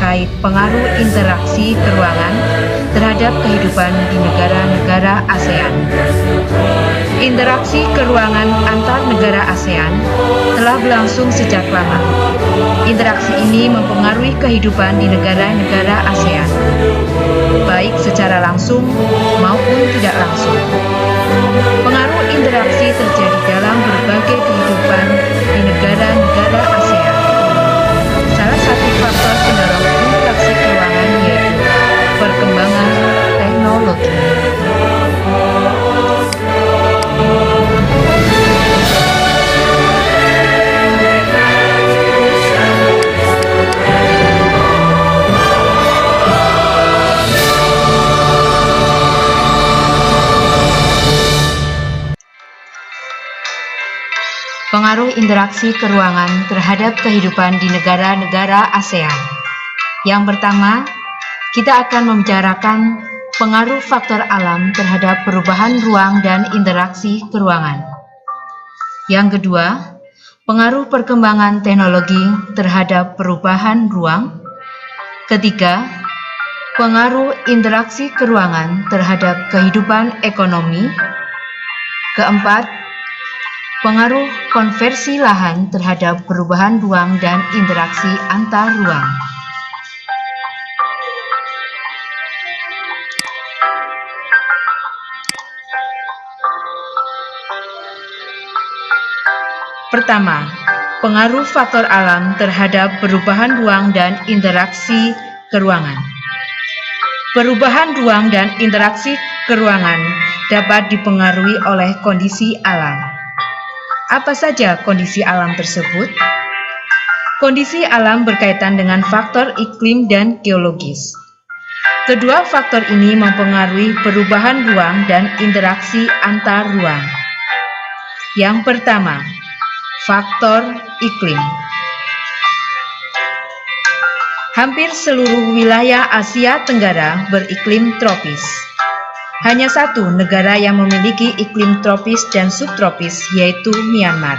terkait pengaruh interaksi keruangan terhadap kehidupan di negara-negara ASEAN. Interaksi keruangan antar negara ASEAN telah berlangsung sejak lama. Interaksi ini mempengaruhi kehidupan di negara-negara ASEAN, baik secara langsung maupun tidak langsung. Pengaruh interaksi terjadi dalam berbagai kehidupan di negara-negara ASEAN. Salah satu faktor pendorong interaksi keruangan yaitu perkembangan teknologi. Pengaruh interaksi keruangan terhadap kehidupan di negara-negara ASEAN. Yang pertama, kita akan membicarakan pengaruh faktor alam terhadap perubahan ruang dan interaksi keruangan. Yang kedua, pengaruh perkembangan teknologi terhadap perubahan ruang. Ketiga, pengaruh interaksi keruangan terhadap kehidupan ekonomi. Keempat, pengaruh konversi lahan terhadap perubahan ruang dan interaksi antar ruang. Pertama, pengaruh faktor alam terhadap perubahan ruang dan interaksi keruangan. Perubahan ruang dan interaksi keruangan dapat dipengaruhi oleh kondisi alam. Apa saja kondisi alam tersebut? Kondisi alam berkaitan dengan faktor iklim dan geologis. Kedua faktor ini mempengaruhi perubahan ruang dan interaksi antar ruang. Yang pertama, faktor iklim. Hampir seluruh wilayah Asia Tenggara beriklim tropis. Hanya satu negara yang memiliki iklim tropis dan subtropis, yaitu Myanmar.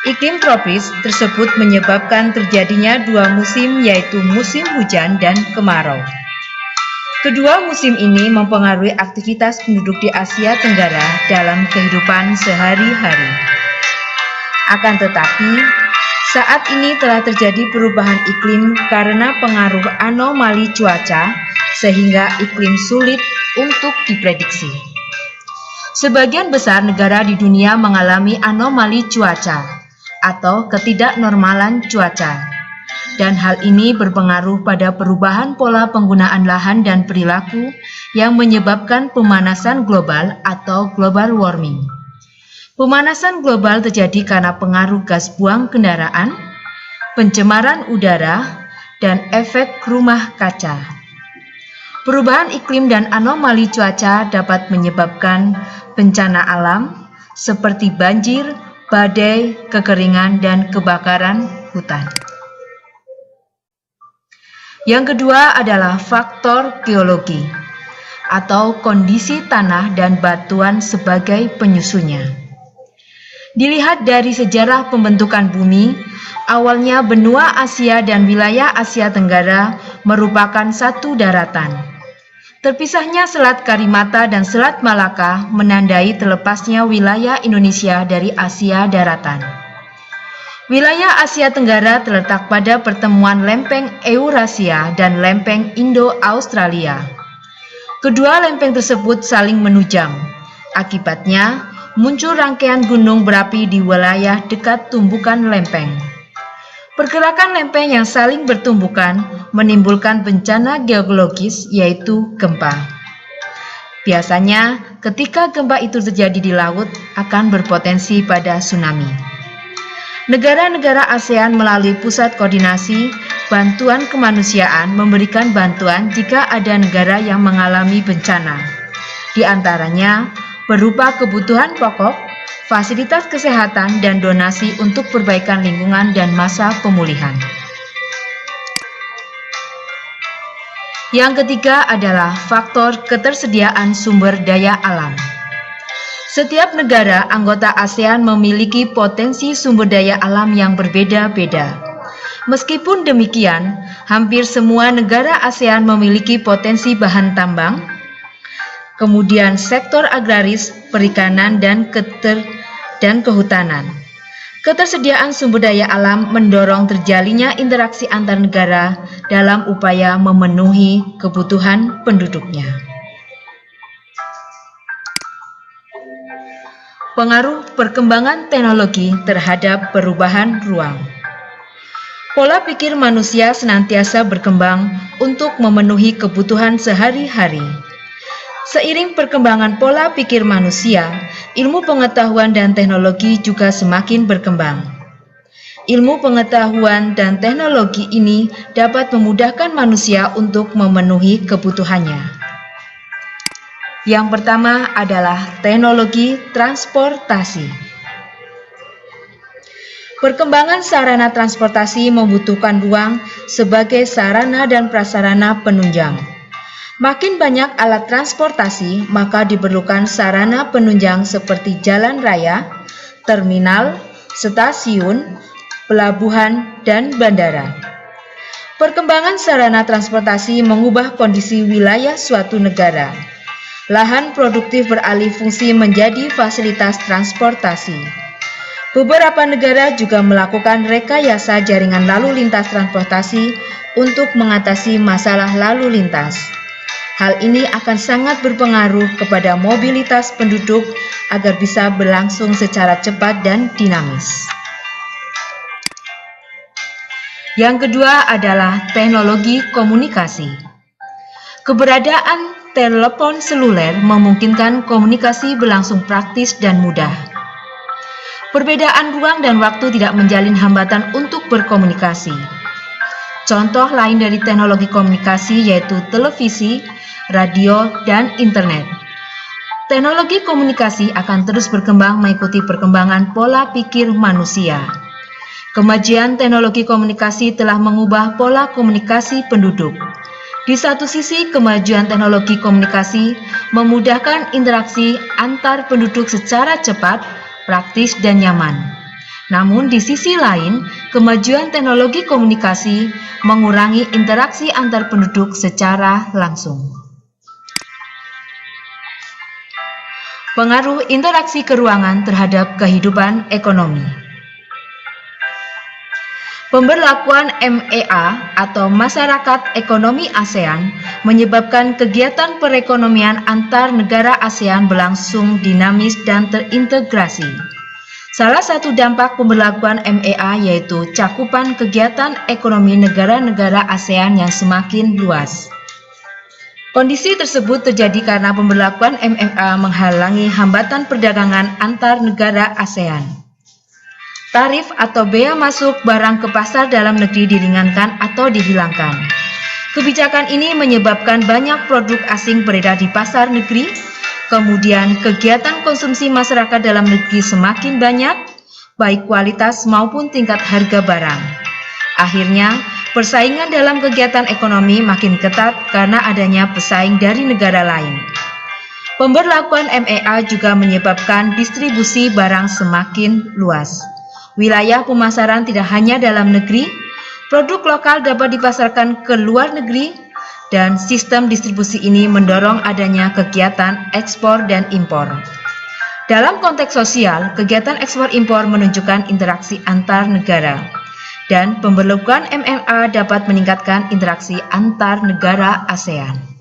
Iklim tropis tersebut menyebabkan terjadinya dua musim, yaitu musim hujan dan kemarau. Kedua musim ini mempengaruhi aktivitas penduduk di Asia Tenggara dalam kehidupan sehari-hari. Akan tetapi, saat ini telah terjadi perubahan iklim karena pengaruh anomali cuaca, sehingga iklim sulit untuk diprediksi. Sebagian besar negara di dunia mengalami anomali cuaca atau ketidaknormalan cuaca, dan hal ini berpengaruh pada perubahan pola penggunaan lahan dan perilaku yang menyebabkan pemanasan global atau global warming. Pemanasan global terjadi karena pengaruh gas buang kendaraan, pencemaran udara, dan efek rumah kaca. Perubahan iklim dan anomali cuaca dapat menyebabkan bencana alam seperti banjir, badai, kekeringan, dan kebakaran hutan. Yang kedua adalah faktor geologi atau kondisi tanah dan batuan sebagai penyusunnya. Dilihat dari sejarah pembentukan bumi, awalnya benua Asia dan wilayah Asia Tenggara merupakan satu daratan. Terpisahnya Selat Karimata dan Selat Malaka menandai terlepasnya wilayah Indonesia dari Asia daratan. Wilayah Asia Tenggara terletak pada pertemuan lempeng Eurasia dan lempeng Indo-Australia. Kedua lempeng tersebut saling menunjang. Akibatnya, muncul rangkaian gunung berapi di wilayah dekat tumbukan lempeng. Pergerakan lempeng yang saling bertumbukan menimbulkan bencana geologis, yaitu gempa. Biasanya, ketika gempa itu terjadi di laut, akan berpotensi pada tsunami. Negara-negara ASEAN melalui Pusat Koordinasi Bantuan Kemanusiaan memberikan bantuan jika ada negara yang mengalami bencana. Di antaranya, berupa kebutuhan pokok, fasilitas kesehatan, dan donasi untuk perbaikan lingkungan dan masa pemulihan. Yang ketiga adalah faktor ketersediaan sumber daya alam. Setiap negara anggota ASEAN memiliki potensi sumber daya alam yang berbeda-beda. Meskipun demikian, hampir semua negara ASEAN memiliki potensi bahan tambang, kemudian sektor agraris, perikanan, dan kehutanan. Ketersediaan sumber daya alam mendorong terjalinnya interaksi antar negara dalam upaya memenuhi kebutuhan penduduknya. Pengaruh perkembangan teknologi terhadap perubahan ruang. Pola pikir manusia senantiasa berkembang untuk memenuhi kebutuhan sehari-hari. Seiring perkembangan pola pikir manusia, ilmu pengetahuan dan teknologi juga semakin berkembang. Ilmu pengetahuan dan teknologi ini dapat memudahkan manusia untuk memenuhi kebutuhannya. Yang pertama adalah teknologi transportasi. Perkembangan sarana transportasi membutuhkan ruang sebagai sarana dan prasarana penunjang. Makin banyak alat transportasi, maka diperlukan sarana penunjang seperti jalan raya, terminal, stasiun, pelabuhan, dan bandara. Perkembangan sarana transportasi mengubah kondisi wilayah suatu negara. Lahan produktif beralih fungsi menjadi fasilitas transportasi. Beberapa negara juga melakukan rekayasa jaringan lalu lintas transportasi untuk mengatasi masalah lalu lintas. Hal ini akan sangat berpengaruh kepada mobilitas penduduk agar bisa berlangsung secara cepat dan dinamis. Yang kedua adalah teknologi komunikasi. Keberadaan telepon seluler memungkinkan komunikasi berlangsung praktis dan mudah. Perbedaan ruang dan waktu tidak menjalin hambatan untuk berkomunikasi. Contoh lain dari teknologi komunikasi yaitu televisi, radio, dan internet. Teknologi komunikasi akan terus berkembang mengikuti perkembangan pola pikir manusia. Kemajuan teknologi komunikasi telah mengubah pola komunikasi penduduk. Di satu sisi, kemajuan teknologi komunikasi memudahkan interaksi antar penduduk secara cepat, praktis, dan nyaman. Namun di sisi lain, kemajuan teknologi komunikasi mengurangi interaksi antar penduduk secara langsung. Pengaruh interaksi keruangan terhadap kehidupan ekonomi. Pemberlakuan MEA atau Masyarakat Ekonomi ASEAN menyebabkan kegiatan perekonomian antar negara ASEAN berlangsung dinamis dan terintegrasi. Salah satu dampak pemberlakuan MEA yaitu cakupan kegiatan ekonomi negara-negara ASEAN yang semakin luas. Kondisi tersebut terjadi karena pemberlakuan MEA menghalangi hambatan perdagangan antar negara ASEAN. Tarif atau bea masuk barang ke pasar dalam negeri diringankan atau dihilangkan. Kebijakan ini menyebabkan banyak produk asing beredar di pasar negeri, kemudian kegiatan konsumsi masyarakat dalam negeri semakin banyak, baik kualitas maupun tingkat harga barang. Akhirnya, persaingan dalam kegiatan ekonomi makin ketat karena adanya pesaing dari negara lain. Pemberlakuan MEA juga menyebabkan distribusi barang semakin luas. Wilayah pemasaran tidak hanya dalam negeri, produk lokal dapat dipasarkan ke luar negeri, dan sistem distribusi ini mendorong adanya kegiatan ekspor dan impor. Dalam konteks sosial, kegiatan ekspor impor menunjukkan interaksi antar negara, dan pemberlakuan MEA dapat meningkatkan interaksi antar negara ASEAN.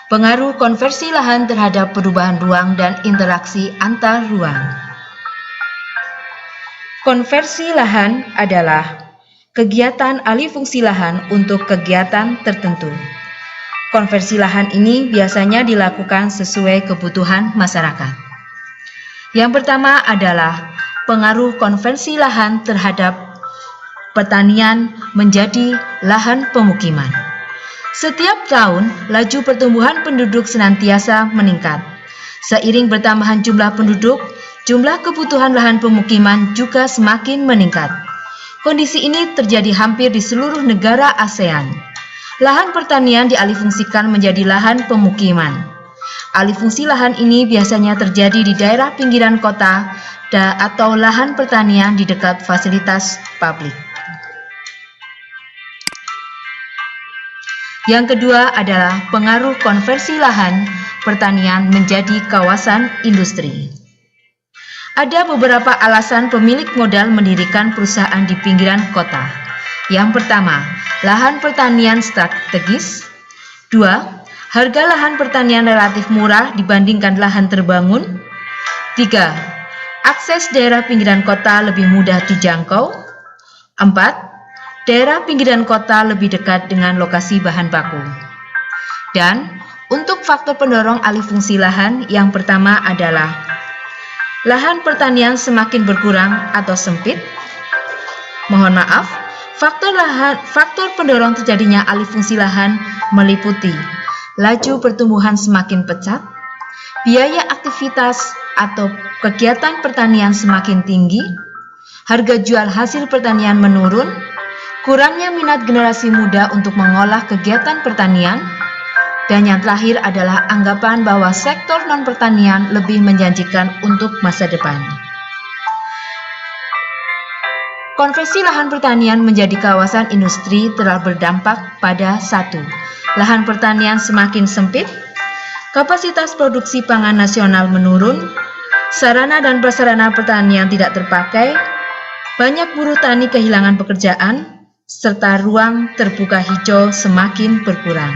Pengaruh konversi lahan terhadap perubahan ruang dan interaksi antar ruang. Konversi lahan adalah kegiatan alih fungsi lahan untuk kegiatan tertentu. Konversi lahan ini biasanya dilakukan sesuai kebutuhan masyarakat. Yang pertama adalah pengaruh konversi lahan terhadap pertanian menjadi lahan pemukiman. Setiap tahun, laju pertumbuhan penduduk senantiasa meningkat. Seiring bertambahan jumlah penduduk, jumlah kebutuhan lahan pemukiman juga semakin meningkat. Kondisi ini terjadi hampir di seluruh negara ASEAN. Lahan pertanian dialihfungsikan menjadi lahan pemukiman. Alih fungsi lahan ini biasanya terjadi di daerah pinggiran kota atau lahan pertanian di dekat fasilitas publik. Yang kedua adalah pengaruh konversi lahan pertanian menjadi kawasan industri. Ada beberapa alasan pemilik modal mendirikan perusahaan di pinggiran kota. Yang pertama, lahan pertanian strategis. 2. Harga lahan pertanian relatif murah dibandingkan lahan terbangun. 3. Akses daerah pinggiran kota lebih mudah dijangkau. 4. Daerah pinggiran kota lebih dekat dengan lokasi bahan baku. Dan untuk faktor pendorong alih fungsi lahan, yang pertama adalah lahan pertanian semakin berkurang atau sempit. Mohon maaf, faktor pendorong terjadinya alih fungsi lahan meliputi laju pertumbuhan semakin pesat, biaya aktivitas atau kegiatan pertanian semakin tinggi, harga jual hasil pertanian menurun, kurangnya minat generasi muda untuk mengolah kegiatan pertanian, dan yang terakhir adalah anggapan bahwa sektor non-pertanian lebih menjanjikan untuk masa depan. Konversi lahan pertanian menjadi kawasan industri telah berdampak pada 1. Lahan pertanian semakin sempit, kapasitas produksi pangan nasional menurun, sarana dan prasarana pertanian tidak terpakai, banyak buruh tani kehilangan pekerjaan, serta ruang terbuka hijau semakin berkurang.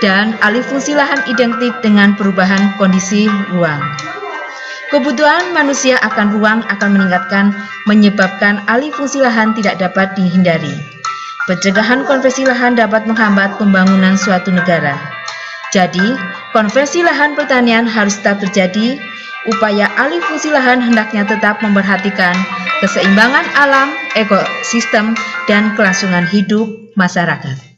Dan alih fungsi lahan identik dengan perubahan kondisi ruang. Kebutuhan manusia akan ruang akan menyebabkan alih fungsi lahan tidak dapat dihindari. Pencegahan konversi lahan dapat menghambat pembangunan suatu negara. Jadi, konversi lahan pertanian harus tetap terjadi. Upaya alih fungsi lahan hendaknya tetap memperhatikan keseimbangan alam, ekosistem, dan kelangsungan hidup masyarakat.